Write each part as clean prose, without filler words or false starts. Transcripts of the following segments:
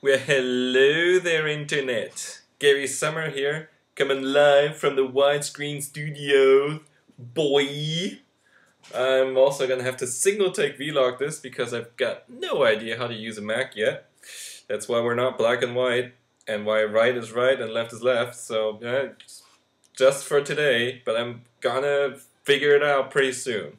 Well, hello there, Internet. Gaeri Summer here, coming live from the widescreen studio. Boy! I'm also gonna have to single take vlog this because I've got no idea how to use a Mac yet. That's why we're not black and white, and why right is right and left is left. So, yeah, just for today, but I'm gonna figure it out pretty soon.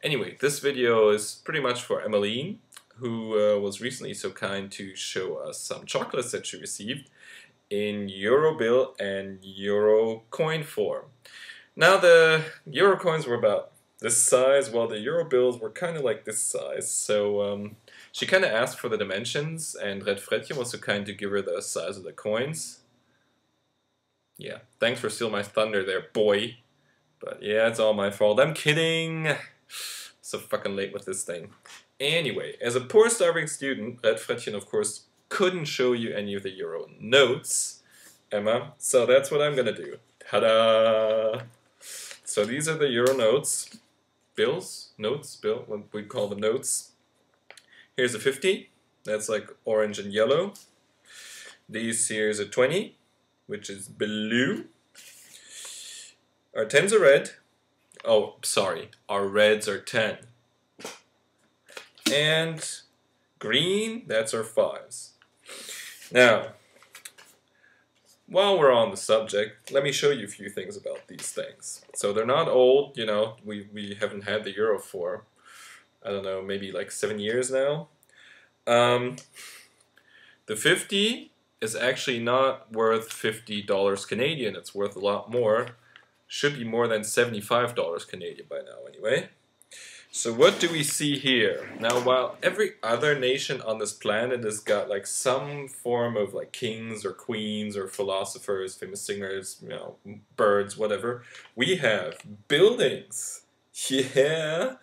Anyway, this video is pretty much for Emmalene, who was recently so kind to show us some chocolates that she received in Euro bill and Euro coin form. Now the Euro coins were about this size, while the Euro bills were kind of like this size. So she kind of asked for the dimensions, and Red Fredje was so kind to give her the size of the coins. Yeah, thanks for stealing my thunder there, boy. But yeah, it's all my fault. I'm kidding. So fucking late with this thing. Anyway, as a poor starving student, Red Fredje of course couldn't show you any of the Euro notes, Emma, so that's what I'm gonna do. Ta-da! So these are the Euro notes. Bills? Notes? Bill? What we call them notes. Here's a 50. That's like orange and yellow. Here's a 20, which is blue. Our 10s are red. Oh, sorry. Our reds are 10. And green, that's our 5s. Now, while we're on the subject, let me show you a few things about these things. So they're not old, you know, we haven't had the Euro for, I don't know, maybe like 7 years now. The 50 is actually not worth $50 Canadian, it's worth a lot more. Should be more than $75 Canadian by now anyway. So what do we see here? Now, while every other nation on this planet has got like some form of like kings or queens or philosophers, famous singers, you know, birds, whatever, we have buildings. Yeah,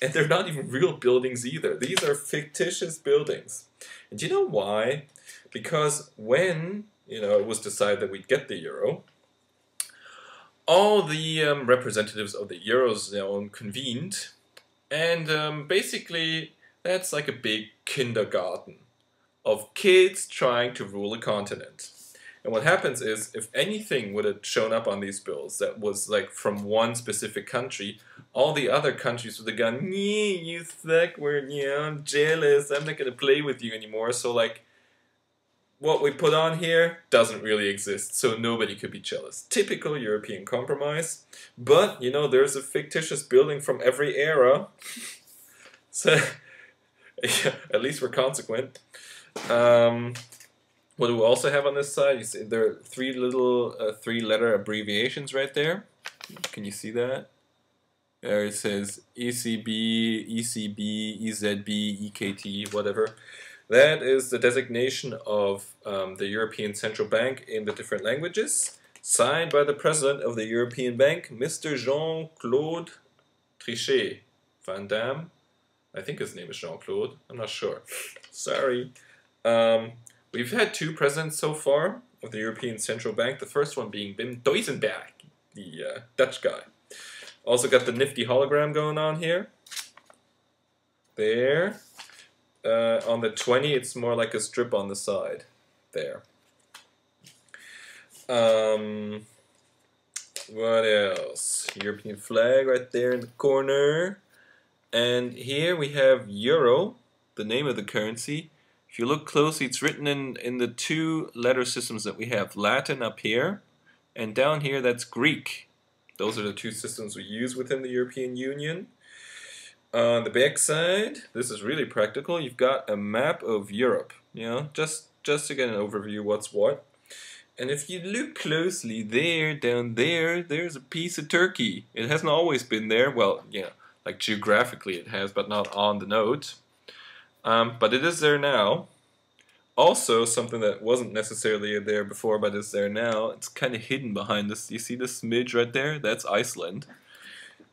and they're not even real buildings either. These are fictitious buildings. And do you know why? Because when, you know, it was decided that we'd get the Euro, all the representatives of the Eurozone convened. And basically, that's like a big kindergarten of kids trying to rule a continent. And what happens is, if anything would have shown up on these bills that was like from one specific country, all the other countries would have gone, "Nee, you suck, I'm jealous, I'm not going to play with you anymore." So like, what we put on here doesn't really exist, so nobody could be jealous. Typical European compromise. But, you know, there's a fictitious building from every era. So, yeah, at least we're consequent. What do we also have on this side? You see there are three little three-letter abbreviations right there. Can you see that? There it says ECB, ECB, EZB, EKT, whatever. That is the designation of the European Central Bank in the different languages, signed by the President of the European Bank, Mr. Jean-Claude Trichet. Van Damme? I think his name is Jean-Claude. I'm not sure. Sorry. We've had 2 presidents so far of the European Central Bank, the first one being Wim Duisenberg, the Dutch guy. Also got the nifty hologram going on here. There. On the 20, it's more like a strip on the side. There. What else? European flag right there in the corner. And here we have Euro, the name of the currency. If you look closely, it's written in the 2 letter systems that we have. Latin up here, and down here that's Greek. Those are the 2 systems we use within the European Union. On the back side, this is really practical. You've got a map of Europe, you know, just to get an overview what's what. And if you look closely there, down there, there's a piece of Turkey. It hasn't always been there. Well, you know, like geographically it has, but not on the note. But it is there now. Also, something that wasn't necessarily there before, but is there now, it's kind of hidden behind this. You see this smidge right there? That's Iceland.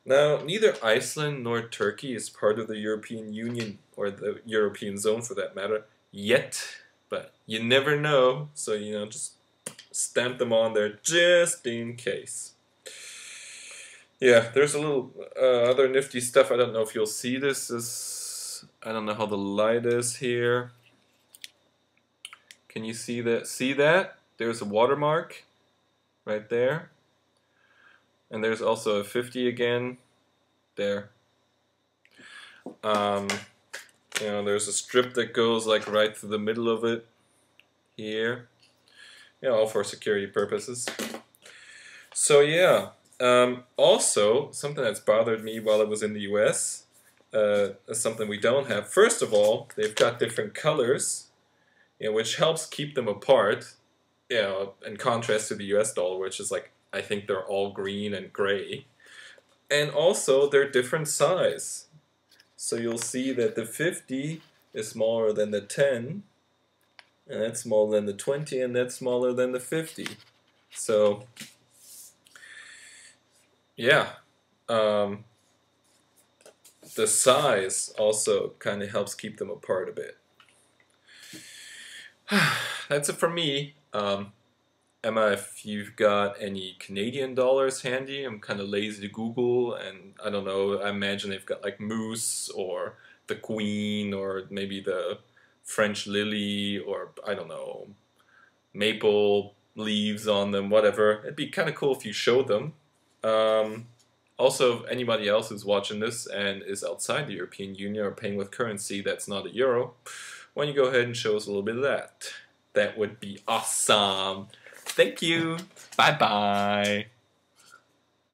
Now, neither Iceland nor Turkey is part of the European Union, or the European zone for that matter, yet. But you never know, so, you know, just stamp them on there just in case. Yeah, there's a little other nifty stuff. I don't know if you'll see this. I don't know how the light is here. Can you see that? See that? There's a watermark right there. And there's also a 50 again there. You know, there's a strip that goes like right through the middle of it here. Yeah, all for security purposes. So yeah, also something that's bothered me while I was in the US, is something we don't have. First of all, they've got different colors, you know, which helps keep them apart, you know, in contrast to the US dollar, which is like, I think they're all green and gray. And also, they're different size. So you'll see that the 50 is smaller than the 10, and that's smaller than the 20, and that's smaller than the 50. So, yeah. The size also kind of helps keep them apart a bit. That's it from me. Emma, if you've got any Canadian dollars handy, I'm kind of lazy to Google, and I don't know, I imagine they've got like moose or the queen or maybe the French lily or I don't know, maple leaves on them, whatever. It'd be kind of cool if you showed them. Also, if anybody else who's watching this and is outside the European Union or paying with currency that's not a euro, why don't you go ahead and show us a little bit of that? That would be awesome. Thank you. Bye-bye.